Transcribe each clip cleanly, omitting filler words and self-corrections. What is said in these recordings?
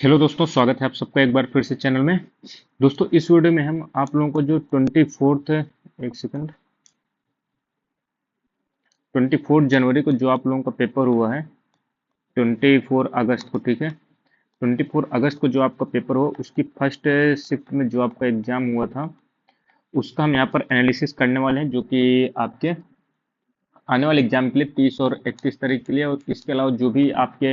Hello दोस्तों, स्वागत है आप सबका एक बार फिर से चैनल में। दोस्तों, इस वीडियो में हम आप लोगों को जो 24th एक सेकंड 24 जनवरी को जो आप लोगों का पेपर हुआ है, 24 अगस्त को, ठीक है। 24 अगस्त को जो आपका पेपर हुआ उसकी फर्स्ट शिफ्ट में जो आपका एग्जाम हुआ था, उसका हम यहाँ पर एनालिसिस करने वाले हैं, जो कि आपके आने वाले एग्जाम के लिए 30 और 31 तारीख के लिए, और इसके अलावा जो भी आपके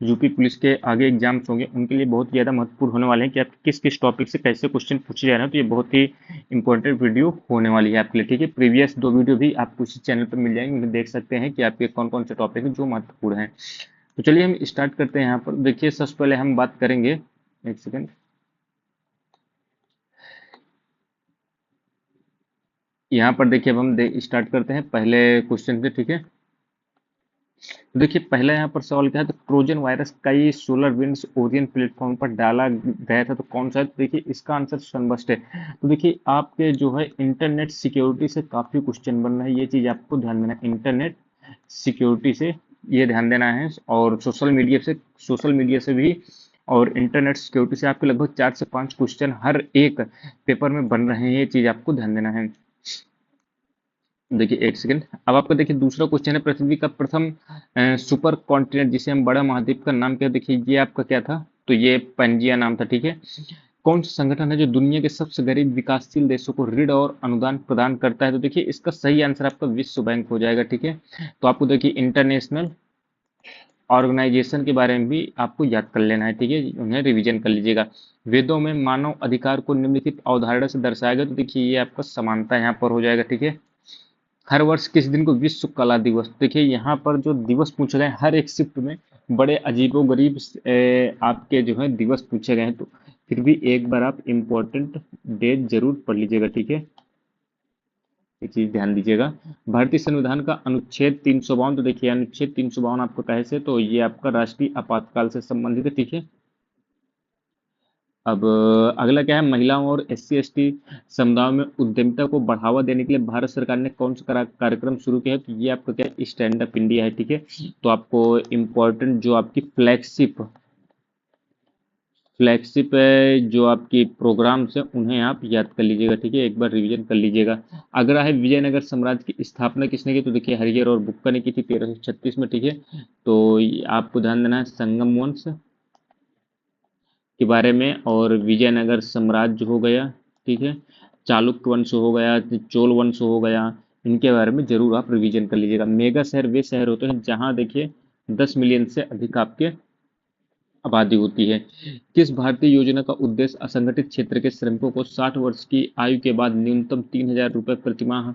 यूपी पुलिस के आगे एग्जाम्स होंगे उनके लिए बहुत ज़्यादा महत्वपूर्ण होने वाले हैं कि आप किस किस टॉपिक से कैसे क्वेश्चन पूछे जा रहे हैं। तो ये बहुत ही इंपॉर्टेंट वीडियो होने वाली है आपके लिए, ठीक है। प्रीवियस दो वीडियो भी आपको इसी चैनल पर मिल जाएंगे, उन्हें देख सकते हैं कि आपके कौन कौन से टॉपिक हैं जो महत्वपूर्ण हैं। तो चलिए हम स्टार्ट करते हैं। यहाँ पर देखिए, सबसे पहले हम बात करेंगे, एक सेकेंड, यहाँ पर देखिए अब हम स्टार्ट करते हैं पहले क्वेश्चन से, ठीक है। तो देखिए पहला यहाँ पर सवाल क्या है, तो ट्रोजन वायरस कई सोलर विंड्स ओरियन प्लेटफॉर्म पर डाला गया था, तो कौन सा है? तो देखिए इसका आंसर सनबस्ट है। तो देखिए आपके जो है इंटरनेट सिक्योरिटी से काफी क्वेश्चन बन रहा है, ये चीज आपको ध्यान देना है। इंटरनेट सिक्योरिटी से ये ध्यान देना है, और सोशल मीडिया से भी, और इंटरनेट सिक्योरिटी से आपके लगभग 4 से 5 क्वेश्चन हर एक पेपर में बन रहे हैं, ये चीज आपको ध्यान देना है। देखिए एक सेकंड, अब आपका देखिए दूसरा क्वेश्चन है, पृथ्वी का प्रथम सुपर कॉन्टिनेंट जिसे हम बड़ा महाद्वीप का नाम क्या, देखिए ये आपका क्या था, तो ये पंजिया नाम था, ठीक है। कौन सा संगठन है जो दुनिया के सबसे गरीब विकासशील देशों को ऋण और अनुदान प्रदान करता है? तो देखिए इसका सही आंसर आपका विश्व बैंक हो जाएगा, ठीक है। तो आपको देखिए इंटरनेशनल ऑर्गेनाइजेशन के बारे में भी आपको याद कर लेना है, ठीक है, उन्हें रिवीजन कर लीजिएगा। वेदों में मानव अधिकार को निम्नलिखित अवधारणा से दर्शाया गया, तो देखिए ये आपका समानता यहाँ पर हो जाएगा, ठीक है। हर वर्ष किस दिन को विश्व कला दिवस, देखिए यहाँ पर जो दिवस पूछे गए हैं, हर एक शिफ्ट में बड़े अजीबो गरीब आपके जो है दिवस पूछे गए हैं, तो फिर भी एक बार आप इम्पोर्टेंट डेट जरूर पढ़ लीजिएगा, ठीक है। एक चीज ध्यान दीजिएगा, भारतीय संविधान का अनुच्छेद 352, तो देखिए अनुच्छेद 352 आपको कैसे, तो ये आपका राष्ट्रीय आपातकाल से संबंधित है, ठीक है। अब अगला क्या है, महिलाओं और SC ST समुदायों में उद्यमिता को बढ़ावा देने के लिए भारत सरकार ने कौन सा कार्यक्रम शुरू किया है? तो ये आपका क्या है, स्टैंड अप इंडिया है, ठीक है। तो आपको इम्पोर्टेंट जो आपकी फ्लैगशिप फ्लैगशिप जो आपकी प्रोग्राम्स है उन्हें आप याद कर लीजिएगा, ठीक है, एक बार रिवीजन कर लीजिएगा। अगला है, विजयनगर साम्राज्य की स्थापना किसने की? तो देखिए हरिहर और बुक्का ने की थी 1336 में, ठीक है। तो आपको ध्यान देना है संगम वंश के बारे में, और विजयनगर साम्राज्य हो गया, ठीक है, चालुक्य वंश हो गया, चोल वंश हो गया, इनके बारे में जरूर आप रिवीजन कर लीजिएगा। मेगा शहर वे शहर होते हैं जहां देखिए 10 मिलियन से अधिक आपके आबादी होती है। किस भारतीय योजना का उद्देश्य असंगठित क्षेत्र के श्रमिकों को 60 वर्ष की आयु के बाद न्यूनतम 3,000 रुपये प्रतिमाह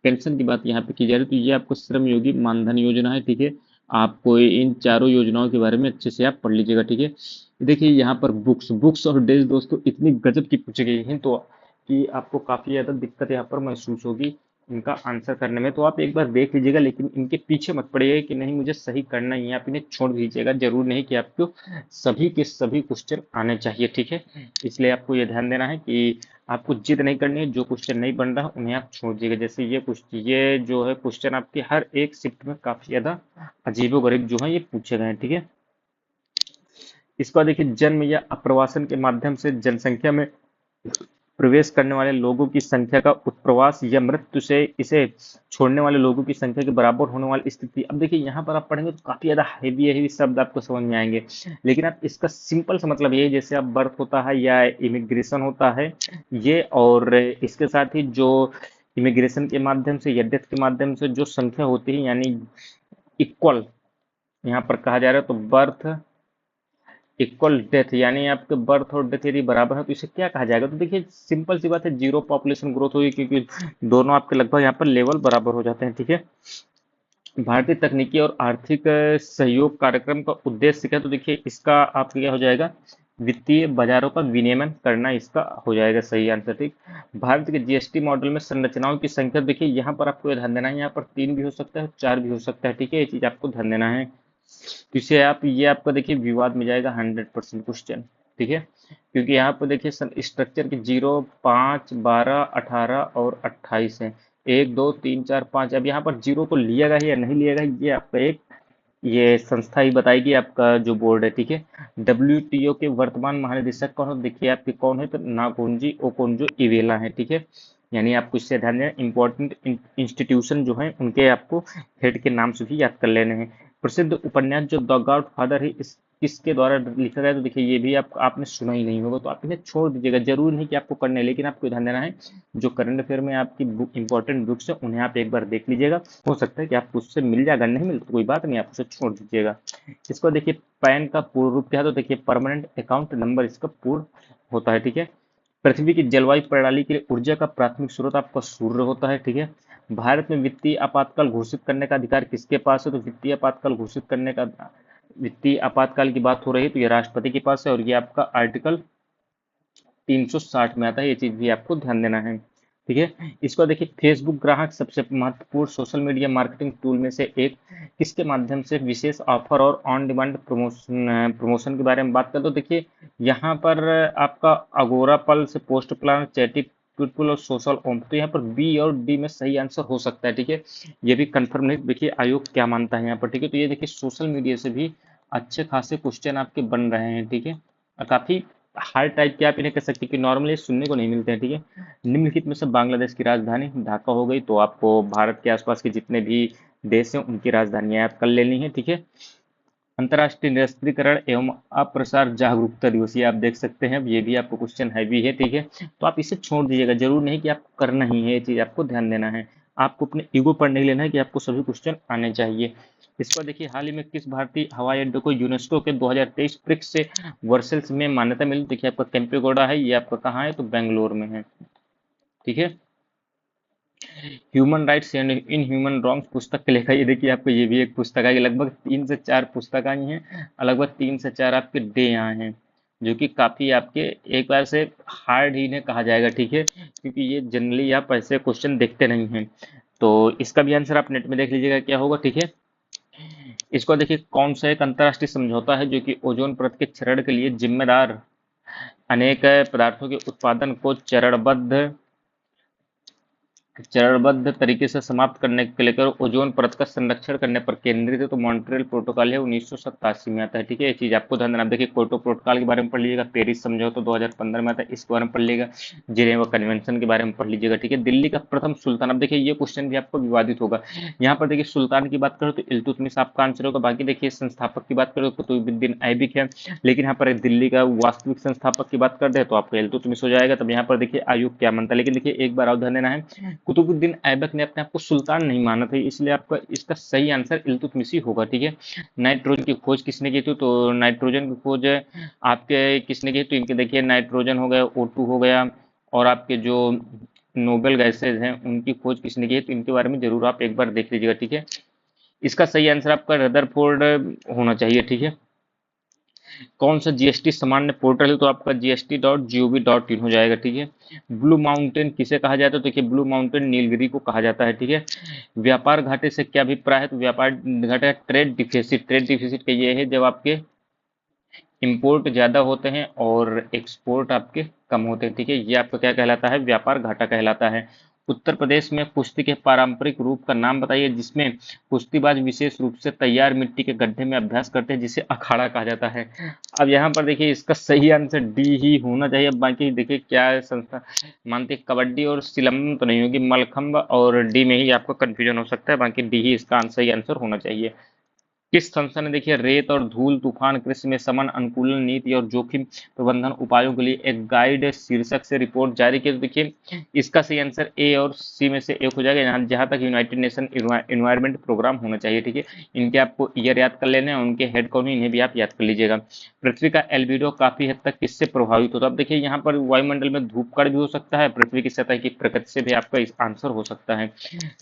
पेंशन की बात यहाँ पे की जा रही है, तो ये आपको श्रम योगी मानधन योजना है, ठीक है। आपको इन चारों योजनाओं के बारे में अच्छे से आप पढ़ लीजिएगा, ठीक है। देखिए यहाँ पर बुक्स बुक्स और डेज दोस्तों इतनी गजब की पूछी गई हैं, तो कि आपको काफी ज्यादा दिक्कत यहाँ पर महसूस होगी इनका आंसर करने में, तो आप एक बार देख लीजिएगा, लेकिन इनके पीछे मत पड़िएगा कि नहीं मुझे सही करना ही है, आप इन्हें छोड़ दीजिएगा, जरूर नहीं कि आपको सभी के सभी क्वेश्चन आने चाहिए, ठीक है। इसलिए आपको यह ध्यान देना है कि आपको जिद नहीं करनी है, जो क्वेश्चन नहीं बन रहा उन्हें आप छोड़ दीजिएगा। जैसे ये जो है क्वेश्चन आपके हर एक शिफ्ट में काफी ज्यादा अजीबोगरीब जो है ये पूछे गए हैं, ठीक है। इसका देखिए, जन्म या अप्रवासन के माध्यम से जनसंख्या में प्रवेश करने वाले लोगों की संख्या का उत्प्रवास या मृत्यु से इसे छोड़ने वाले लोगों की संख्या के बराबर होने वाली स्थिति। अब देखिए यहाँ पर आप पढ़ेंगे तो काफी ज्यादा हैवी हैवी शब्द आपको समझ में आएंगे, लेकिन आप इसका सिंपल सा मतलब ये है, जैसे आप बर्थ होता है या इमिग्रेशन होता है ये, और इसके साथ ही जो इमिग्रेशन के माध्यम से या डेथ के माध्यम से जो संख्या होती है, यानी इक्वल यहाँ पर कहा जा रहा है, तो बर्थ इक्वल डेथ, यानी आपके बर्थ और डेथ यदि बराबर है तो इसे क्या कहा जाएगा? तो देखिए सिंपल सी बात है, जीरो पॉपुलेशन ग्रोथ होगी, क्योंकि दोनों आपके लगभग यहाँ पर लेवल बराबर हो जाते हैं, ठीक है। भारतीय तकनीकी और आर्थिक सहयोग कार्यक्रम का उद्देश्य क्या है? तो देखिए इसका आपका क्या हो जाएगा, वित्तीय बाजारों का विनियमन करना इसका हो जाएगा सही आंसर, ठीक। भारत के GST मॉडल में संरचनाओं की संख्या, देखिए यहाँ पर आपको ध्यान देना है, यहाँ पर 3 भी हो सकता है, 4 भी हो सकता है, ठीक है, ये चीज आपको ध्यान देना है। तो इसे आप ये आपका देखिए विवाद में जाएगा 100% क्वेश्चन, ठीक है, क्योंकि यहाँ पर देखिए स्ट्रक्चर के 0, 5, 12, 18 और 28 है, 1 2 3 4 5। अब यहाँ पर जीरो को लिएगा ही या नहीं लिएगा, ये आपका एक ये संस्था ही बताएगी आपका जो बोर्ड है, ठीक है। WTO के वर्तमान महानिदेशक कौन है, देखिए आपके कौन है, तो नागोंजी ओकोंजो इवेला है, ठीक है। यानी आपको इससे ध्यान देना, इंपॉर्टेंट इंस्टीट्यूशन जो है उनके आपको हेड के नाम से भी याद कर लेने हैं। प्रसिद्ध उपन्यास जो द गॉड फादर है, इस किसके द्वारा लिखा गया, तो देखिए ये भी आपने सुना ही नहीं होगा, तो आप इन्हें छोड़ दीजिएगा, जरूरी नहीं कि आपको करना है, लेकिन आपको ध्यान देना है जो करंट अफेयर में आपकी बुक इंपॉर्टेंट बुक्स है उन्हें आप एक बार देख लीजिएगा। हो सकता है कि आपको उससे मिल जाए, अगर नहीं मिले तो कोई बात नहीं, आप उसे छोड़ दीजिएगा। इसको देखिए, पैन का पूर्ण रूप क्या है, तो देखिए परमानेंट अकाउंट नंबर इसका पूर्ण होता है, ठीक है। पृथ्वी की जलवायु प्रणाली के लिए ऊर्जा का प्राथमिक स्रोत आपका सूर्य होता है, ठीक है। भारत में वित्तीय आपातकाल घोषित करने का अधिकार किसके पास है, तो वित्तीय आपातकाल की बात हो रही है तो ये राष्ट्रपति के पास है, और ये आपका आर्टिकल 360 में आता है, ये चीज भी आपको ध्यान देना है, ठीक है। इसको देखिए, फेसबुक ग्राहक सबसे महत्वपूर्ण सोशल मीडिया मार्केटिंग टूल में से एक, किसके माध्यम से विशेष ऑफर और ऑन डिमांड प्रमोशन के बारे में बात करें तो देखिए यहाँ पर आपका अगोरा पल से पोस्ट प्लान चैटी पीपल और सोशल ओम, तो यहाँ पर बी और डी में सही आंसर हो सकता है, ठीक है। ये भी कंफर्म नहीं, देखिए आयोग क्या मानता है यहाँ पर, ठीक है। तो ये देखिए सोशल मीडिया से भी अच्छे खासे क्वेश्चन आपके बन रहे हैं, ठीक है। और काफी हार्ड टाइप के आप इन्हें कह सकते हैं कि नॉर्मली सुनने को नहीं मिलते हैं, ठीक है। निम्नलिखित में से बांग्लादेश की राजधानी ढाका हो गई, तो आपको भारत के आसपास के जितने भी देश हैं उनकी राजधानियां आप कर लेनी है, ठीक है। अंतर्राष्ट्रीय निरस्त्रीकरण एवं अप्रसार जागरूकता दिवस, ये आप देख सकते हैं, अब ये भी आपको क्वेश्चन है भी है, ठीक है। तो आप इसे छोड़ दीजिएगा, जरूर नहीं कि आपको करना ही है, ये चीज आपको ध्यान देना है। आपको अपने ईगो पर नहीं लेना है कि आपको सभी क्वेश्चन आने चाहिए। इसको देखिए, हाल ही में किस भारतीय हवाई अड्डे को यूनेस्को के 2023 प्रिक्स से वर्सेल्स में मान्यता मिली, देखिए आपका केम्पेगौड़ा है, ये आपका कहाँ है, तो बेंगलोर में है, ठीक है। Human rights and in human wrongs पुस्तक के लेखक, ये देखिए आपको ये भी एक पुस्तक है, लगभग 3 से 4 पुस्तक आई हैं, और लगभग 3 से 4 आपके डे यहाँ हैं, जो कि काफी आपके एक बार से हार्ड ही इन्हें कहा जाएगा, ठीक है, क्योंकि ये जनरली आप ऐसे क्वेश्चन देखते नहीं हैं। तो इसका भी आंसर आप नेट में देख लीजिएगा क्या होगा, ठीक है। इसको देखिए, कौन सा एक अंतर्राष्ट्रीय समझौता है जो कि ओजोन परत के क्षरण के लिए जिम्मेदार अनेक पदार्थों के उत्पादन को चरणबद्ध तरीके से समाप्त करने के लेकर ओजोन परत का संरक्षण करने पर केंद्रित है, तो मॉन्ट्रियल प्रोटोकॉल है 1987 में आता है, ठीक है। ये चीज आपको ध्यान देना। देखिए क्योटो प्रोटोकॉल के बारे में पढ़ लीजिएगा, पेरिस समझौता 2015 में आता है, इसके बारे में पढ़ लीजिएगा, जिनेवा कन्वेंशन के बारे में पढ़ लीजिएगा, ठीक है। दिल्ली का प्रथम सुल्तान, अब देखिए ये क्वेश्चन भी आपको विवादित होगा। यहाँ पर देखिए सुल्तान की बात करो तो इल्तुतमिश आपका आंसर होगा, बाकी देखिए संस्थापक की बात करो तो कुतुबुद्दीन ऐबिक है, लेकिन यहाँ पर दिल्ली का वास्तविक संस्थापक की बात कर दे तो आपको इल्तुतमिश हो जाएगा। तब यहाँ पर देखिए आयोग क्या मानता है, लेकिन देखिए एक बार और ध्यान देना है, कुतुबुद्दीन ऐबक ने अपने आप को सुल्तान नहीं माना था, इसलिए आपका इसका सही आंसर इल्तुतमिश ही होगा, ठीक है। नाइट्रोजन की खोज किसने की थी, तो नाइट्रोजन की खोज आपके किसने की, तो इनके देखिए नाइट्रोजन हो गया, O2 हो गया, और आपके जो नोबेल गैसेज हैं उनकी खोज किसने की है, तो इनके बारे में जरूर आप एक बार देख लीजिएगा, ठीक है। इसका सही आंसर आपका रदरफोर्ड होना चाहिए, ठीक है। कौन सा जीएसटी सामान्य पोर्टल है, तो आपका gst.gov.in हो जाएगा, ठीक है। ब्लू माउंटेन किसे कहा जाता है, तो देखिए ब्लू माउंटेन नीलगिरी को कहा जाता है, ठीक है। व्यापार घाटे से क्या अभिप्राय है, तो व्यापार घाटा ट्रेड डिफिसिट का ये है जब आपके इंपोर्ट ज्यादा होते हैं और एक्सपोर्ट आपके कम होते हैं, ठीक है। ये आपका क्या कहलाता है, व्यापार घाटा कहलाता है। उत्तर प्रदेश में कुश्ती के पारंपरिक रूप का नाम बताइए जिसमें कुश्तीबाज विशेष रूप से तैयार मिट्टी के गड्ढे में अभ्यास करते हैं, जिसे अखाड़ा कहा जाता है। अब यहाँ पर देखिए इसका सही आंसर डी ही होना चाहिए। अब बाकी देखिए क्या है, संस्था मानती है कबड्डी और सिलम तो नहीं होगी, मलखंब और डी में ही आपको कंफ्यूजन हो सकता है, बाकी डी ही इसका सही आंसर होना चाहिए। किस संस्था ने देखिए रेत और धूल तूफान कृषि में समन अनुकूलन नीति और जोखिम प्रबंधन उपायों के लिए एक गाइड शीर्षक से रिपोर्ट जारी की, तो देखिए इसका सही आंसर ए और सी में से एक हो जाएगा, जहां तक यूनाइटेड नेशन इन्वायरमेंट प्रोग्राम होना चाहिए, ठीक है। इनके आपको ईयर याद कर लेने हैं, उनके हेड कौन है इन्हें भी आप याद कर लीजिएगा। पृथ्वी का एल्बिडो काफी हद तक किससे प्रभावित होता है, अब देखिए यहाँ पर वायुमंडल में धूप कण भी हो सकता है, पृथ्वी की सतह की प्रकृति से भी आपका इस आंसर हो सकता है।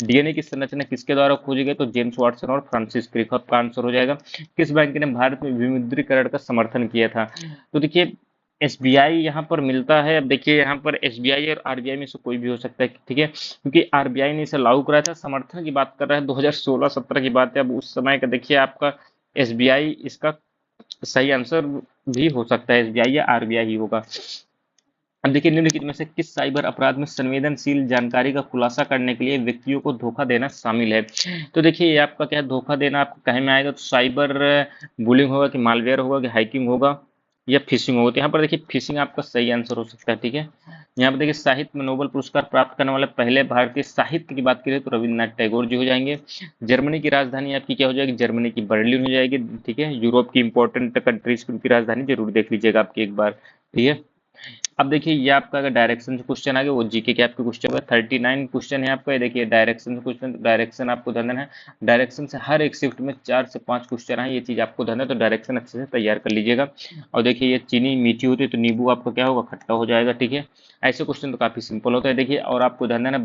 डीएनए की संरचना किसके द्वारा खोजी गई, तो जेम्स वाटसन और फ्रांसिस क्रिक, का आंसर हो जाएगा। किस बैंक ने भारत में विमुद्रीकरण का समर्थन किया था, तो देखिए एसबीआई यहाँ पर मिलता है। अब देखिए यहाँ पर एसबीआई और आरबीआई में से कोई भी हो सकता है, ठीक है, क्योंकि आरबीआई ने इसे लागू कराया था। समर्थन की बात कर रहा है 2016-17 की बात है, अब उस समय का देखिए आपका एसबीआई इसका सही आंसर भी हो सकता है, एसबीआई या आरबीआई ही होगा। अब देखिए निम्नलिखित में से किस साइबर अपराध में संवेदनशील जानकारी का खुलासा करने के लिए व्यक्तियों को धोखा देना शामिल है। तो देखिए ये आपका क्या है, धोखा देना आपको कहे में आएगा, तो साइबर बुलिंग होगा कि मालवेयर होगा कि हैकिंग होगा या फिशिंग होगा। तो यहाँ पर देखिए फिशिंग आपका सही आंसर हो सकता है, ठीक है। यहाँ पर देखिए साहित्य में नोबेल पुरस्कार प्राप्त करने वाले पहले भारतीय साहित्य की बात करें तो रविन्द्रनाथ टैगोर जी हो जाएंगे। जर्मनी की राजधानी आपकी क्या हो जाएगी, जर्मनी की बर्लिन हो जाएगी, ठीक है। यूरोप की इंपॉर्टेंट कंट्रीज की राजधानी जरूर देख लीजिएगा आपकी एक बार, ठीक है। अब देखिए ये आपका अगर डायरेक्शन से क्वेश्चन आ गया, वो जीके के आपके क्वेश्चन होगा। 39 क्वेश्चन है आपका, ये देखिए डायरेक्शन से क्वेश्चन, डायरेक्शन आपको ध्यान देना है। डायरेक्शन से हर एक शिफ्ट में 4 से 5 क्वेश्चन है, ये चीज आपको ध्यान है, तो डायरेक्शन अच्छे से तैयार कर लीजिएगा। और देखिए ये चीनी मीठी होती है तो नींबू आपका क्या होगा, खट्टा हो जाएगा, ठीक है। ऐसे क्वेश्चन तो काफी सिंपल होता है। देखिए और आपको ध्यान देना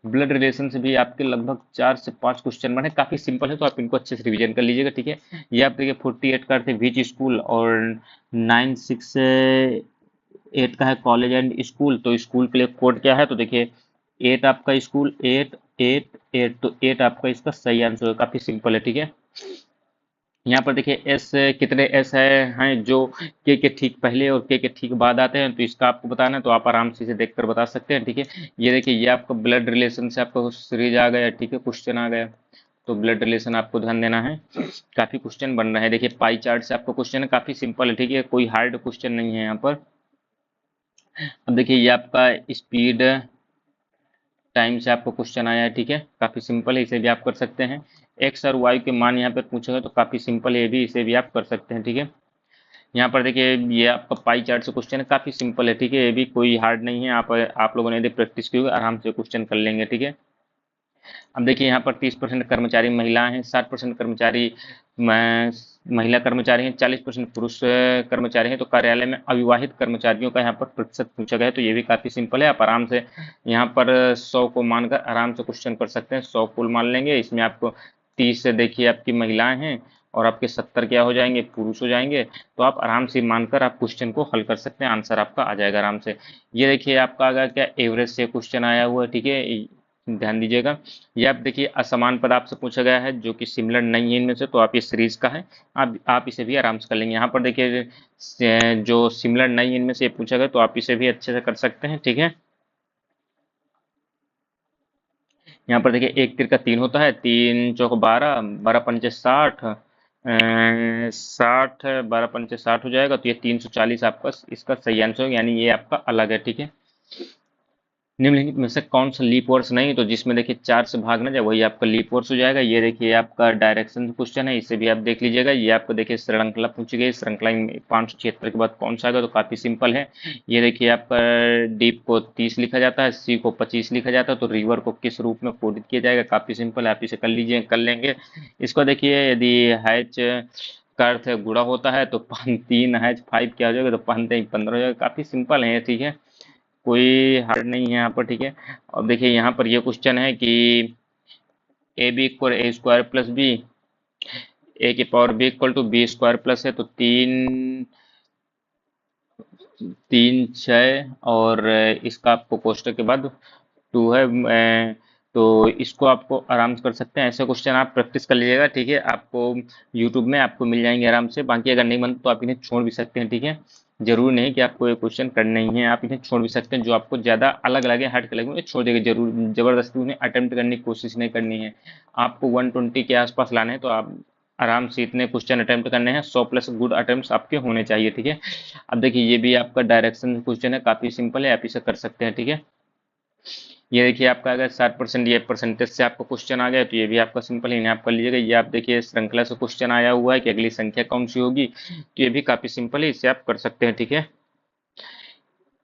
ब्लड रिलेशन से भी आपके लगभग 4 से 5 क्वेश्चन बने, काफी सिंपल है, तो आप इनको अच्छे से रिवीजन कर लीजिएगा, ठीक है। ये आप देखिए 48 का थे विच स्कूल, और 968 का है कॉलेज एंड स्कूल। तो स्कूल के लिए कोड क्या है, तो देखिए 8 आपका स्कूल, 8 8 8, तो 8 आपका इसका सही आंसर है, काफी सिंपल है, ठीक है। यहाँ पर देखिए एस कितने एस हैं जो के ठीक पहले और के ठीक बाद आते हैं, तो इसका आपको बताना है, तो आप आराम से इसे देखकर बता सकते हैं, ठीक है। ये देखिए ये आपका ब्लड रिलेशन से आपका सीरीज आ गया, ठीक है, क्वेश्चन आ गया। तो ब्लड रिलेशन आपको ध्यान देना है, काफी क्वेश्चन बन रहे हैं। देखिए पाई चार्ट से आपका क्वेश्चन है, काफी सिंपल है, ठीक है, कोई हार्ड क्वेश्चन नहीं है यहाँ पर। अब देखिए ये आपका स्पीड टाइम से आपको क्वेश्चन आया है, ठीक है, काफी सिंपल है, इसे भी आप कर सकते हैं। एक्स और वाई के मान यहाँ पर पूछेगा तो काफी सिंपल है, ये भी, इसे भी आप कर सकते हैं, ठीक है। यहाँ पर देखिए ये आपका पाई चार्ट से क्वेश्चन है, काफी सिंपल है, ठीक है, ये भी कोई हार्ड नहीं है। आप लोगों ने यदि प्रैक्टिस की होगी आराम से क्वेश्चन कर लेंगे, ठीक है। अब देखिए यहाँ पर 30% कर्मचारी महिलाएं हैं, 60% कर्मचारी महिला कर्मचारी हैं, 40% पुरुष कर्मचारी हैं। तो कार्यालय में अविवाहित कर्मचारियों का यहाँ पर प्रतिशत पूछा गया है, तो ये भी काफी सिंपल है, आप आराम से यहाँ पर 100 को मानकर आराम से क्वेश्चन कर सकते हैं। 100 कुल मान लेंगे, इसमें आपको 30 देखिए आपकी महिलाएं हैं और आपके 70 क्या हो जाएंगे, पुरुष हो जाएंगे। तो आप आराम से मानकर आप क्वेश्चन को हल कर सकते हैं, आंसर आपका आ जाएगा आराम से। ये देखिए आपका आ गया क्या, एवरेज से क्वेश्चन आया हुआ है, ठीक है, ध्यान दीजिएगा। ये आप देखिए असमान पद आपसे पूछा गया है जो कि सिमिलर नहीं है इनमें से, तो आप ये सीरीज का है, आप इसे भी आराम से कर लेंगे। यहाँ पर देखिए जो सिमिलर नहीं है इनमें से ये पूछा गया, तो आप इसे भी अच्छे से कर सकते हैं, ठीक है। यहाँ पर देखिए एक तीर का 3 होता है, 3 चौक 12, 12 पंचे 60, 60, 12 पंचे 60 हो जाएगा, तो ये 340 आपका इसका सही आंसर होगा, यानी ये आपका अलग है, ठीक है। निम्नलिखित में से कौन सा लीप वर्ष नहीं, तो जिसमें देखिए 4 से भाग ना जाए वही आपका लीप वर्ष हो जाएगा। ये देखिए आपका डायरेक्शन क्वेश्चन है, इसे भी आप देख लीजिएगा। ये आपको देखिए श्रृंखला पूछी गई, श्रृंखला में 576 के बाद कौन सा आएगा, तो काफी सिंपल है। ये देखिए आपका डीप को 30 लिखा जाता है, सी को 25 लिखा जाता है, तो रिवर को किस रूप में कोडित किया जाएगा, काफी सिंपल है, आप इसे कर लीजिए, कर लेंगे। इसको देखिए यदि हैच का अर्थ है गुड़ा होता है, तो 3 हैच 5 क्या हो जाएगा, तो 5 3 15 हो जाएगा, काफी सिंपल है, ठीक है, कोई हार्ड नहीं है यहाँ पर, ठीक है। अब देखिए यहाँ पर ये क्वेश्चन है कि A B equal A square plus B, A की power B equal to B square plus है, तो 3 3 6 और इसका आपको कोष्टक के बाद 2 है, तो इसको आपको आराम से कर सकते हैं। ऐसे क्वेश्चन आप प्रैक्टिस कर लीजिएगा, ठीक है, आपको यूट्यूब में आपको मिल जाएंगे आराम से। बाकी अगर नहीं बनता तो आप इन्हें छोड़ भी सकते हैं, ठीक है, जरूरी नहीं कि आपको ये क्वेश्चन करने ही है, आप इन्हें छोड़ भी सकते हैं, जो आपको ज्यादा अलग लगे, हट के लगे, उन्हें छोड़ देगा, जरूर जबरदस्ती उन्हें अटेम्प्ट करने की कोशिश नहीं करनी है। आपको 120 के आसपास लाने हैं, तो आप आराम से इतने क्वेश्चन अटेम्प्ट करने हैं, 100 प्लस गुड अटेम्प्ट आपके होने चाहिए, ठीक है। अब देखिए ये भी आपका डायरेक्शन क्वेश्चन है, काफी सिंपल है, आप इसे कर सकते हैं, ठीक है। ये देखिए आपका अगर 60% ये परसेंटेज से आपको क्वेश्चन आ गया, तो ये भी आपका सिंपल है, आप कर लीजिएगा। ये आप देखिए श्रृंखला से क्वेश्चन आया हुआ है कि अगली संख्या कौन सी होगी, तो ये भी काफी सिंपल है, इसे आप कर सकते हैं, ठीक है।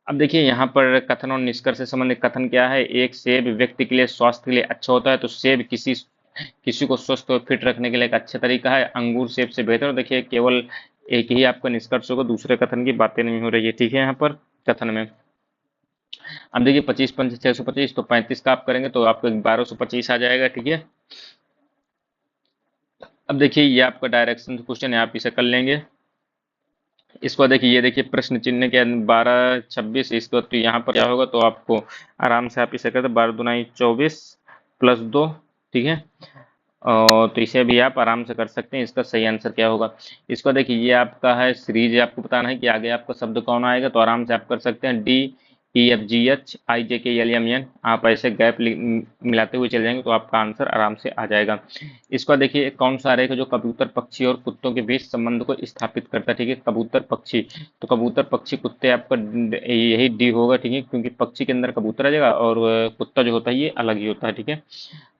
अब देखिए यहाँ पर कथन और निष्कर्ष से संबंधित कथन क्या है, एक सेब व्यक्ति के लिए स्वास्थ्य के लिए अच्छा होता है, तो सेब किसी किसी को स्वस्थ और फिट रखने के लिए एक अच्छा तरीका है, अंगूर सेब से बेहतर। देखिए केवल एक ही आपका निष्कर्ष होगा, दूसरे कथन की बातें नहीं हो रही है, ठीक है। यहाँ पर कथन में अब देखिए 25 पंच 625, तो 35 का आप करेंगे तो आपको 1225 आ जाएगा, ठीक है। अब देखिए ये आपका डायरेक्शन क्वेश्चन है, आप इसे कर लेंगे। इसको देखिए, ये देखिए प्रश्न चिन्ह के 12 26, इसको तो यहाँ पर क्या होगा, तो आपको आराम से आप इसे करते 12 दूना 24 प्लस 2, ठीक है। तो इसे भी आप आराम से कर सकते हैं। इसका सही आंसर क्या होगा, इसको देखिए, ये आपका है सीरीज, आपको बताना है कि आगे आपका शब्द कौन आएगा, तो आराम से आप कर सकते हैं DEFGHIJKLMN, आप ऐसे गैप मिलाते हुए चले जाएंगे तो आपका आंसर आराम से आ जाएगा। इसको देखिए, कौन सा रहेगा जो कबूतर पक्षी और कुत्तों के बीच संबंध को स्थापित करता है, ठीक है, कबूतर पक्षी, तो कबूतर पक्षी कुत्ते आपका यही डी होगा, ठीक है, क्योंकि पक्षी के अंदर कबूतर आ जाएगा और कुत्ता जो होता है ये अलग ही होता है, ठीक है।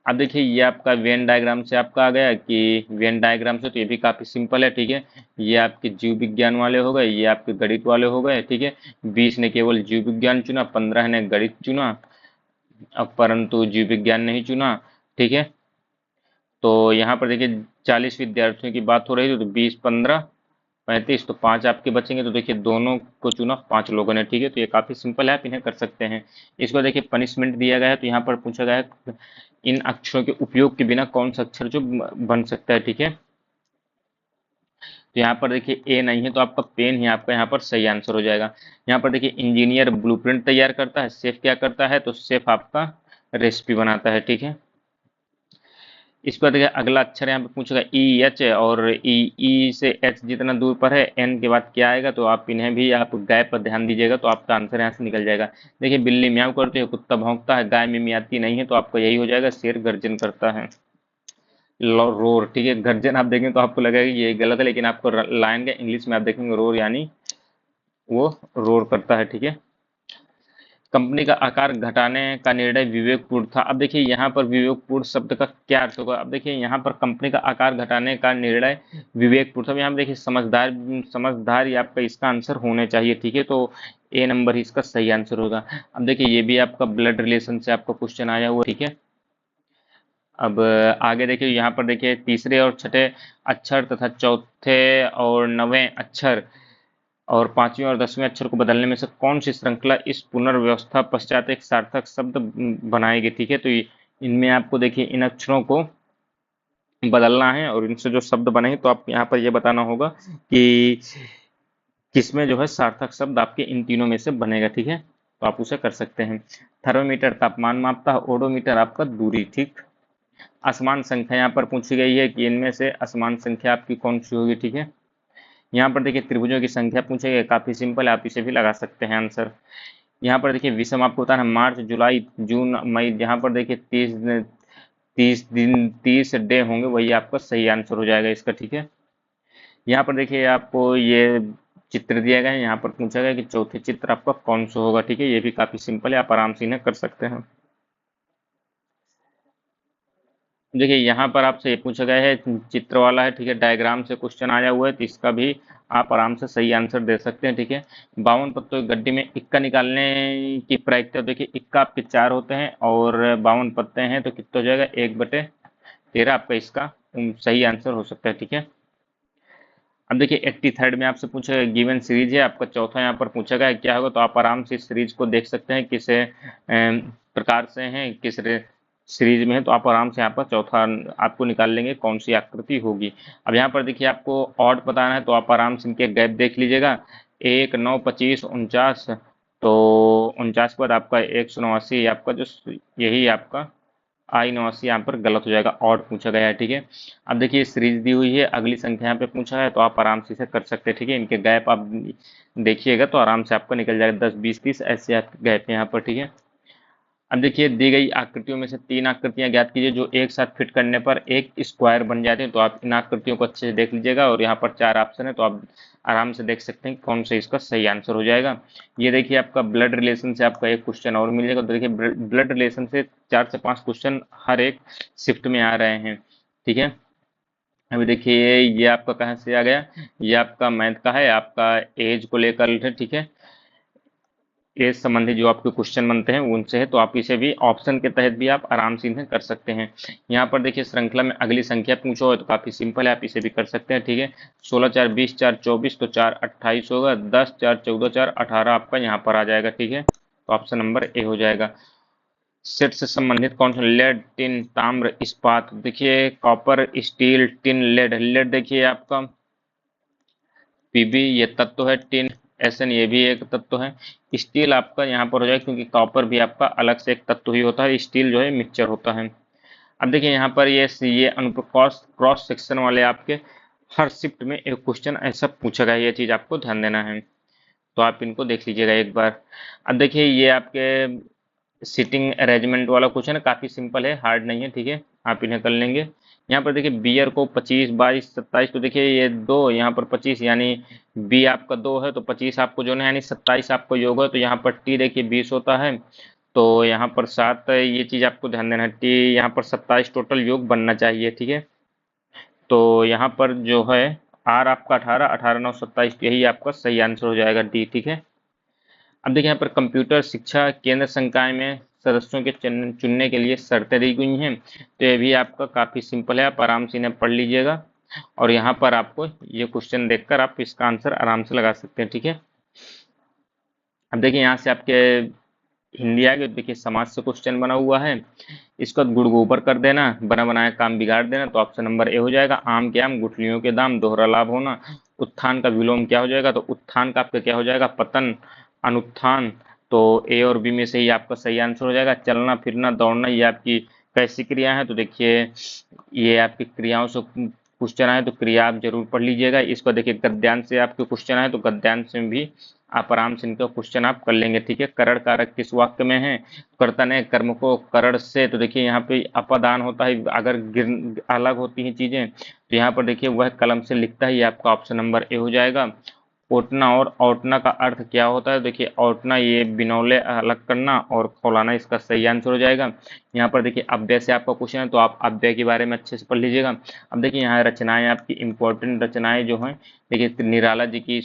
अब देखिए, ये आपका वेन डायग्राम से आपका आ गया कि वेन डायग्राम से, तो ये भी काफी सिंपल है, ठीक है। ये आपके जीव विज्ञान वाले हो गए, ये आपके गणित वाले हो गए, ठीक है। 20 ने केवल जीव विज्ञान चुना, 15 ने गणित चुना, अब परंतु जीव विज्ञान नहीं चुना, ठीक है। तो यहाँ पर देखिए 40 विद्यार्थियों की बात हो रही थी, तो 20 15 35, तो 5 आपके बचेंगे, तो देखिए दोनों को चुना 5 लोगों ने, ठीक है। तो ये काफी सिंपल है, आप इन्हें कर सकते हैं। इसको देखिए पनिशमेंट दिया गया है, तो यहाँ पर पूछा गया है इन अक्षरों के उपयोग के बिना कौन सा अक्षर जो बन सकता है, ठीक है। तो यहाँ पर देखिए ए नहीं है, तो आपका पेन ही आपका यहाँ पर सही आंसर हो जाएगा। यहाँ पर देखिए इंजीनियर ब्लूप्रिंट तैयार करता है, शेफ क्या करता है, तो शेफ आपका रेसिपी बनाता है, ठीक है। इस पर देखिए अगला अक्षर यहाँ पे पूछेगा ई एच, और ई से एच जितना दूर पर है एन के बाद क्या आएगा, तो आप इन्हें भी आप गाय पर ध्यान दीजिएगा, तो आपका आंसर यहाँ से निकल जाएगा। देखिए बिल्ली म्याऊ करती है, कुत्ता भौंकता है, गाय मिमियाती नहीं है, तो आपका यही हो जाएगा, शेर गर्जन करता है, रोर, ठीक है। गर्जन आप देखेंगे तो आपको लगेगा कि ये गलत है, लेकिन आपको लाइन का इंग्लिश में आप देखेंगे रोर यानी वो रोर करता है, ठीक है। कंपनी का आकार घटाने का निर्णय विवेकपूर्ण था। अब देखिए यहाँ पर विवेकपूर्ण शब्द का क्या अर्थ होगा, अब देखिए यहाँ पर कंपनी का आकार घटाने का निर्णय विवेकपूर्ण था, यहाँ पर देखिए समझदार, समझदार ही आपका इसका आंसर होने चाहिए, ठीक है। तो ए नंबर ही इसका सही आंसर होगा। अब देखिए ये भी आपका ब्लड रिलेशन से आपका क्वेश्चन आया हुआ, ठीक है। अब आगे देखिए, यहाँ पर देखिए तीसरे और छठे अक्षर तथा चौथे और नवें अक्षर और 5वें और 10वें अक्षर को बदलने में से कौन सी श्रृंखला इस पुनर्व्यवस्था पश्चात एक सार्थक शब्द बनाएगी, ठीक है। तो इनमें आपको देखिए इन अक्षरों को बदलना है और इनसे जो शब्द बनेंगे, तो आप यहाँ पर ये बताना होगा कि किसमें जो है सार्थक शब्द आपके इन तीनों में से बनेगा, ठीक है। तो आप उसे कर सकते हैं। थर्मोमीटर तापमान मापता है, ओडोमीटर आपका दूरी, ठीक। असमान संख्या यहाँ पर पूछी गई है कि इनमें से असमान संख्या आपकी कौन सी होगी, ठीक है। यहाँ पर देखिए त्रिभुजों की संख्या पूछे गए, काफी सिंपल है, आप इसे भी लगा सकते हैं आंसर। यहाँ पर देखिए विषम आपको बताना है, मार्च जुलाई जून मई, यहाँ पर देखिए 30 दिन 30 डे होंगे, वही आपका सही आंसर हो जाएगा इसका, ठीक है। यहाँ पर देखिए आपको ये चित्र दिया गया है, यहाँ पर पूछा गया कि चौथे चित्र आपका कौन सा होगा, ठीक है। ये भी काफी सिंपल है, आप आराम से इन्हें कर सकते हैं। देखिए यहाँ पर आपसे ये पूछा गया है, चित्र वाला है, ठीक है, डायग्राम से क्वेश्चन आया हुआ है, तो इसका भी आप आराम से सही आंसर दे सकते हैं, ठीक है। 52 पत्तों की गड्डी में इक्का निकालने की प्रायिकता, देखिए इक्का आपके 4 होते हैं और 52 पत्ते हैं, तो कितना हो जाएगा, 1/13 आपका इसका सही आंसर हो सकता है, ठीक है। अब देखिए 83rd में आपसे पूछा गया, गिवन सीरीज है आपका चौथा, यहाँ पर पूछा गया है क्या होगा, तो आप आराम से इस सीरीज को देख सकते हैं किस प्रकार से हैं, किस सीरीज में है, तो आप आराम से यहाँ पर चौथा आपको निकाल लेंगे कौन सी आकृति होगी। अब यहाँ पर देखिए आपको ऑड बताना है, तो आप आराम से इनके गैप देख लीजिएगा, 1 9 25 49, तो 49 के बाद आपका 189 आपका जो यही आपका आई 89 यहाँ पर गलत हो जाएगा, ऑड पूछा गया है, ठीक है। अब देखिए सीरीज दी हुई है, अगली संख्या यहाँ पे पूछा है, तो आप आराम से इसे कर सकते हैं, ठीक है। इनके गैप आप देखिएगा तो आराम से आपका निकल जाएगा, 10 20 30 ऐसे आपके गैप यहाँ पर, ठीक है। अब देखिए दी गई आकृतियों में से 3 आकृतियां ज्ञात कीजिए जो एक साथ फिट करने पर एक स्क्वायर बन जाते हैं, तो आप इन आकृतियों को अच्छे से देख लीजिएगा, और यहाँ पर 4 ऑप्शन है, तो आप आराम से देख सकते हैं कौन सा इसका सही आंसर हो जाएगा। ये देखिए आपका ब्लड रिलेशन से आपका एक क्वेश्चन और मिल जाएगा, तो देखिए ब्लड रिलेशन से 4 से 5 क्वेश्चन हर एक शिफ्ट में आ रहे हैं, ठीक है। अभी देखिए ये आपका कहाँ से आ गया, ये आपका मैथ का है, आपका एज को लेकर है, ठीक है। एज संबंधी जो आपके क्वेश्चन बनते हैं उनसे है, तो आप इसे भी ऑप्शन के तहत भी आप आराम से इन्हें कर सकते हैं। यहाँ पर देखिए श्रृंखला में अगली संख्या पूछो है, तो काफी सिंपल है, आप इसे भी कर सकते हैं, ठीक है। 16 4 20 4 24, तो 4 28 होगा, 10 4 14 4 18 आपका यहाँ पर आ जाएगा, ठीक है। तो ऑप्शन नंबर ए हो जाएगा। सेट से संबंधित कौन सा, लेड टिन ताम्र इस्पात, देखिए copper steel tin lead, lead देखिए आपका पीबी ये तत्व है, टिन एसएन ये भी एक तत्व है, स्टील आपका यहाँ पर हो जाएगा क्योंकि कॉपर भी आपका अलग से एक तत्व ही होता है, स्टील जो है मिक्सचर होता है। अब देखिए यहाँ पर ये क्रॉस क्रॉस सेक्शन वाले आपके हर शिफ्ट में एक क्वेश्चन ऐसा पूछेगा, ये चीज आपको ध्यान देना है, तो आप इनको देख लीजिएगा एक बार। अब देखिए ये आपके सीटिंग अरेंजमेंट वाला क्वेश्चन है, काफी सिंपल है, हार्ड नहीं है, ठीक है, आप इन्हें कर लेंगे। यहाँ पर देखिए बियर को 25, 22, 27, तो देखिए ये दो, यहाँ पर 25 यानी बी आपका 2 है तो 25 आपको जो है यानी 27 आपको योग है, तो यहाँ पर टी देखिए 20 होता है, तो यहाँ पर 7, ये चीज आपको ध्यान देना है, टी यहाँ पर 27 टोटल योग बनना चाहिए, ठीक है। तो यहाँ पर जो है आर आपका 18, 18 9 27, यही आपका सही आंसर हो जाएगा डी, ठीक है। अब देखिए यहाँ पर कंप्यूटर शिक्षा केंद्र संकाय में सदस्यों के चुनने के लिए शर्तें दी गई हैं, तो ये भी आपका काफी सिंपल है, आप आराम से इन्हें पढ़ लीजिएगा और यहाँ पर आपको ये क्वेश्चन देखकर आप इसका आंसर आराम से लगा सकते हैं, ठीक है। अब देखिए यहाँ से आपके हिंदी आ गई, देखिए समाज से क्वेश्चन बना हुआ है, इसको गुड़ गोबर कर देना, बना बनाया काम बिगाड़ देना, तो ऑप्शन नंबर ए हो जाएगा। आम के आम गुठलियों के दाम, दोहरा लाभ होना। उत्थान का विलोम क्या हो जाएगा, तो उत्थान का आपका क्या हो जाएगा, पतन, अनुत्थान, तो ए और बी में से ही आपका सही आंसर हो जाएगा। चलना फिरना दौड़ना ये आपकी कैसी क्रिया है, तो देखिए ये आपकी क्रियाओं से क्वेश्चन आए तो क्रिया आप जरूर पढ़ लीजिएगा। इसको देखिए गद्यांश से आपके क्वेश्चन आए तो गद्यांश में भी आप आराम से इनका क्वेश्चन आप कर लेंगे, ठीक है। करण कारक किस वाक्य में है, कर्ता ने कर्म को करण से, तो देखिए यहाँ पे अपादान होता है, अगर गिर अलग होती हैं चीजें तो यहाँ पर देखिए वह कलम से लिखता है, ये आपका ऑप्शन नंबर ए हो जाएगा। ओटना और औटना का अर्थ क्या होता है, देखिए औटना ये बिनौले अलग करना और खौलाना इसका सही आंसर हो जाएगा। यहाँ पर देखिए अव्यय से आपका क्वेश्चन है तो आप अव्यय के बारे में अच्छे से पढ़ लीजिएगा। अब देखिए यहाँ रचनाएं आपकी इंपॉर्टेंट रचनाएं जो हैं, देखिए निराला जी की,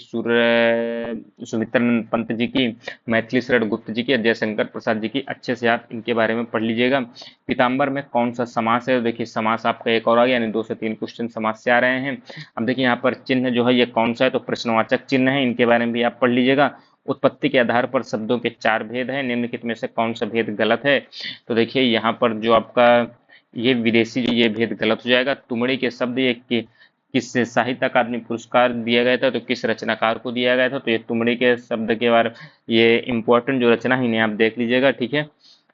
सुमित्रन पंत जी की, मैथिली शरण गुप्त जी की, जयशंकर प्रसाद जी की, अच्छे से आप इनके बारे में पढ़ लीजिएगा। पीताम्बर में कौन सा समास है, देखिए समास आपका एक और आ गया, यानी 2 से 3 क्वेश्चन समास से आ रहे हैं। अब देखिए यहाँ पर चिन्ह जो है ये कौन सा है, तो प्रश्नवाचक चिन्ह है, इनके बारे में भी आप पढ़ लीजिएगा। उत्पत्ति के आधार पर शब्दों के 4 भेद हैं, निम्नलिखित में से कौन सा भेद गलत है, तो देखिए यहाँ पर जो आपका ये विदेशी जो ये भेद गलत हो जाएगा। तुमड़ी के शब्द ये किस साहित्य अकादमी पुरस्कार दिया गया था, तो किस रचनाकार को दिया गया था, तो ये तुमड़ी के शब्द के बारे, ये इंपॉर्टेंट जो रचना है इन्हें आप देख लीजिएगा, ठीक है।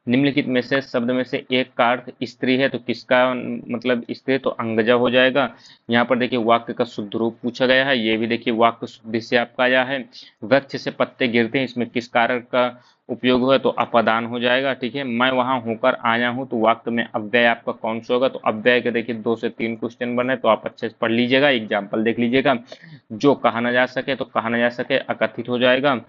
निम्नलिखित में से शब्द में से एक का अर्थ स्त्री है, तो किसका मतलब स्त्री, तो अंगजा हो जाएगा। यहाँ पर देखिए वाक्य का शुद्ध रूप पूछा गया है, ये भी देखिए वाक्य शुद्धि से आपका आया है। वृक्ष से पत्ते गिरते हैं, इसमें किस कारक का उपयोग हुआ, तो अपदान हो जाएगा, ठीक है। मैं वहां होकर आया हूं, तो वाक्य में अव्यय आपका कौन सा होगा, तो अव्यय के देखिए 2 से 3 क्वेश्चन बने, तो आप अच्छे से पढ़ लीजिएगा, एग्जाम्पल देख लीजिएगा। जो कहा न जा सके, तो कहा न जा सके अकथित हो जाएगा।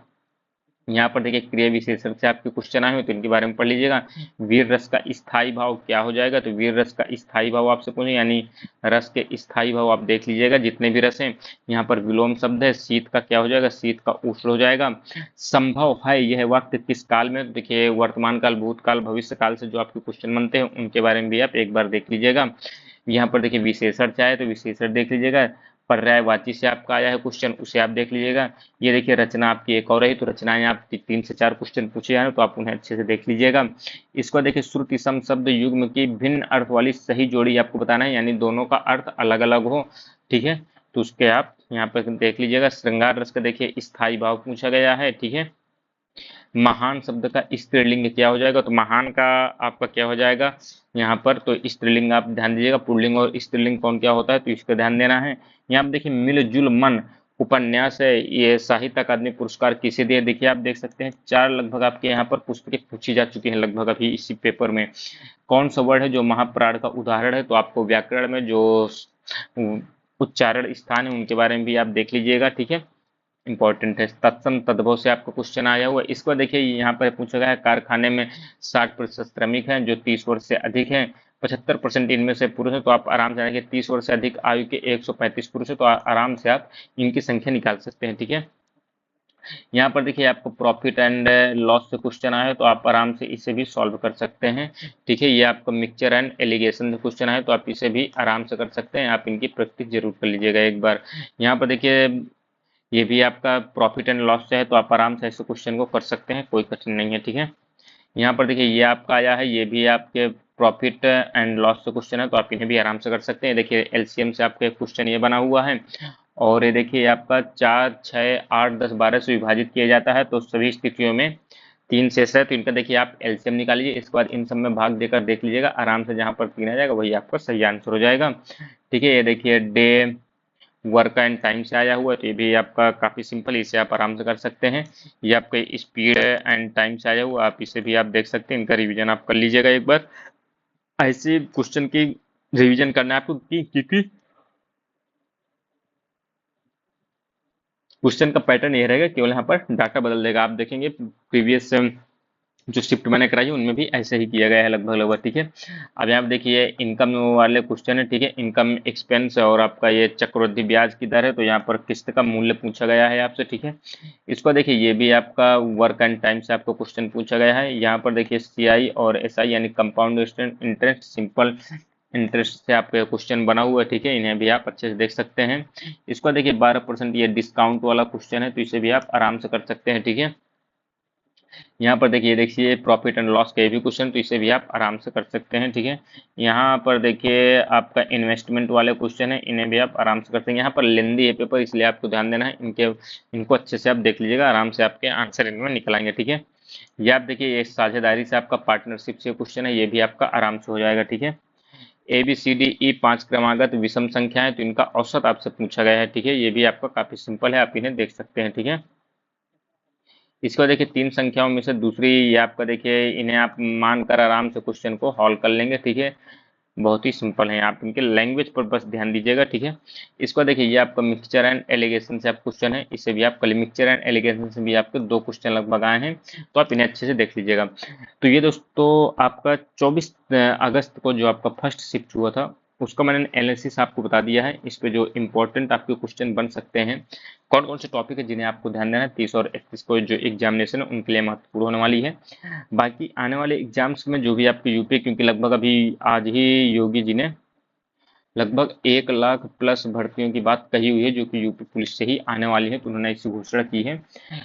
यहाँ पर देखिए क्रिया विशेषण से आपके क्वेश्चन आए हुए तो इनके बारे में पढ़ लीजिएगा। वीर रस का स्थायी भाव क्या हो जाएगा, तो वीर रस का स्थायी भाव आपसे पूछे, यानी रस के स्थायी भाव आप देख लीजिएगा जितने भी रस हैं। यहाँ पर विलोम शब्द है, शीत का क्या हो जाएगा, शीत का उष्ण हो जाएगा। संभव है यह वाक्य किस काल में, तो देखिए वर्तमान काल, भूतकाल, भविष्य काल से जो आपके क्वेश्चन बनते हैं उनके बारे में भी आप एक बार देख लीजिएगा। यहाँ पर देखिए विशेषण चाहे तो विशेषण देख लीजिएगा। पर्यायवाची से आपका आया है क्वेश्चन, उसे आप देख लीजिएगा। ये देखिए रचना आपकी एक और रही, तो रचनाएं आप 3 से 4 क्वेश्चन पूछे हैं तो आप उन्हें अच्छे से देख लीजिएगा। इसको देखिए श्रुति सम शब्द युग्म की भिन्न अर्थ वाली सही जोड़ी आपको बताना है, यानी दोनों का अर्थ अलग अलग हो, ठीक है, तो उसके आप यहाँ पर देख लीजिएगा। श्रृंगार रस का देखिए स्थायी भाव पूछा गया है, ठीक है। महान शब्द का स्त्रीलिंग क्या हो जाएगा, तो महान का आपका क्या हो जाएगा यहाँ पर, तो स्त्रीलिंग आप ध्यान दीजिएगा। पुल्लिंग और स्त्रीलिंग कौन क्या होता है, तो इसका ध्यान देना है। यहाँ पर देखिए मिलजुल मन उपन्यास है, ये साहित्य अकादमी पुरस्कार किसे दिए, देखिए आप देख सकते हैं 4 लगभग आपके यहाँ पर पुस्तकें पूछी जा चुकी हैं लगभग अभी इसी पेपर में। कौन सा वर्ड है जो महाप्राण का उदाहरण है, तो आपको व्याकरण में जो उच्चारण स्थान है उनके बारे में भी आप देख लीजिएगा, ठीक है, इंपॉर्टेंट है। तत्सम तद्भव से आपका क्वेश्चन आया हुआ है, इसको देखिए यहाँ पर पूछा गया है। कारखाने में 60% श्रमिक हैं जो 30 वर्ष से अधिक हैं, 75% इनमें से पुरुष हैं, तो आप आराम से जानेंगे 30 वर्ष से अधिक आयु के 135 पुरुष है, तो आराम से आप इनकी संख्या निकाल सकते हैं, ठीक है। यहाँ पर देखिए आपको प्रॉफिट एंड लॉस से क्वेश्चन आया है तो आप आराम से इसे भी सॉल्व कर सकते हैं, ठीक है। ये आपका मिक्सचर एंड एलिगेशन से क्वेश्चन आया तो आप इसे भी आराम से कर सकते हैं, आप इनकी प्रैक्टिस जरूर कर लीजिएगा एक बार। यहाँ पर देखिए ये भी आपका प्रॉफिट एंड लॉस से है तो आप आराम से ऐसे क्वेश्चन को कर सकते हैं, कोई कठिन नहीं है, ठीक है। यहाँ पर देखिए ये आपका आया है, ये भी आपके प्रॉफिट एंड लॉस से क्वेश्चन है तो आप इन्हें भी आराम से कर सकते हैं। देखिए एलसीएम से आपके क्वेश्चन ये बना हुआ है और ये देखिए आपका 4, 6, 8, 10, 12 से विभाजित किया जाता है, तो सभी स्थितियों में 3 शेष है तो इनका देखिए आप एलसीएम निकालिए, इसके बाद इन सब में भाग देकर देख लीजिएगा आराम से, जहां पर 3 आ जाएगा वही आपका सही आंसर हो जाएगा। ठीक है, ये देखिए डे वर्क एंड टाइम से आया हुआ है, तो ये भी आपका काफी सिंपल है, इसे आप आराम से कर सकते हैं। ये आपका स्पीड एंड टाइम से आया हुआ, आप इसे भी आप देख सकते हैं, इनका रिवीजन आप कर लीजिएगा एक बार। ऐसे क्वेश्चन की रिवीजन करना है आपको, क्योंकि क्वेश्चन का पैटर्न ये रहेगा, केवल यहाँ पर डाटा बदल देगा। आप देखेंगे प्रीवियस जो शिफ्ट मैंने कराई है उनमें भी ऐसे ही किया गया है लगभग लगभग। ठीक है, अब यहाँ पे देखिए इनकम वाले क्वेश्चन है। ठीक है, इनकम एक्सपेंस और आपका ये चक्रवृद्धि ब्याज की दर है, तो यहाँ पर किस्त का मूल्य पूछा गया है आपसे। ठीक है, इसको देखिए ये भी आपका वर्क एंड टाइम से आपको क्वेश्चन पूछा गया है। यहाँ पर देखिए सीआई और एसआई यानी कंपाउंड इंटरेस्ट, सिंपल इंटरेस्ट से आपका क्वेश्चन बना हुआ है। ठीक है, इन्हें भी आप अच्छे से देख सकते हैं। इसको देखिए 12% ये डिस्काउंट वाला क्वेश्चन है, तो इसे भी आप आराम से कर सकते हैं। ठीक है, यहाँ पर देखिए प्रॉफिट एंड लॉस का ये भी क्वेश्चन, तो इसे भी आप आराम से कर सकते हैं। ठीक है, यहाँ पर देखिए आपका इन्वेस्टमेंट वाले क्वेश्चन है, इन्हें भी आप आराम से कर सकते हैं। यहाँ पर लेंदी है पेपर, इसलिए आपको ध्यान देना है, इनको अच्छे से आप देख लीजिएगा, आराम से आपके आंसर इनमें निकल आएंगे। ठीक है, ये आप देखिए ये साझेदारी से आपका पार्टनरशिप से क्वेश्चन है, ये भी आपका आराम से हो जाएगा। ठीक है, A B C D E 5 क्रमागत विषम संख्या है, तो इनका औसत आपसे पूछा गया है। ठीक है, ये भी आपका काफी सिंपल है, आप इन्हें देख सकते हैं। ठीक है, इसको देखिए 3 संख्याओं में से दूसरी, ये आपका देखिए इन्हें आप मानकर आराम से क्वेश्चन को हॉल कर लेंगे। ठीक है, बहुत ही सिंपल है, आप इनके लैंग्वेज पर बस ध्यान दीजिएगा। ठीक है, इसको देखिए ये आपका मिक्सचर एंड एलिगेशन से आप क्वेश्चन है, इसे भी आप कल मिक्सचर एंड एलिगेशन से भी आपके 2 क्वेश्चन लगभग आए हैं, तो आप इन्हें अच्छे से देख लीजिएगा। तो ये दोस्तों आपका 24 अगस्त को जो आपका फर्स्ट शिफ्ट हुआ था उसका मैंने एनालिसिस आपको बता दिया है। इस पे जो इम्पोर्टेंट आपके क्वेश्चन बन सकते हैं, कौन कौन से टॉपिक है जिन्हें आपको ध्यान देना है, 30 और 31 को जो एग्जामिनेशन है उनके लिए महत्वपूर्ण होने वाली है। बाकी आने वाले एग्जाम्स में जो भी आपके यूपी, क्योंकि लगभग अभी आज ही योगी जी ने लगभग 1 लाख प्लस भर्तियों की बात कही हुई है, जो कि यूपी पुलिस से ही आने वाली है, तो उन्होंने इसकी घोषणा की है।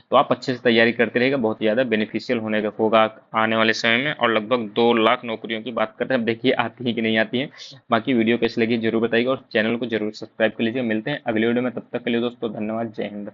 तो आप अच्छे से तैयारी करते रहेगा, बहुत ज़्यादा बेनिफिशियल होने का होगा आने वाले समय में। और लगभग 2 लाख नौकरियों की बात करते हैं, अब देखिए आती है कि नहीं आती है। बाकी वीडियो कैसी लगी जरूर बताइएगा, और चैनल को जरूर सब्सक्राइब कर लीजिएगा। मिलते हैं अगले वीडियो में, तब तक के लिए दोस्तों धन्यवाद, जय हिंद।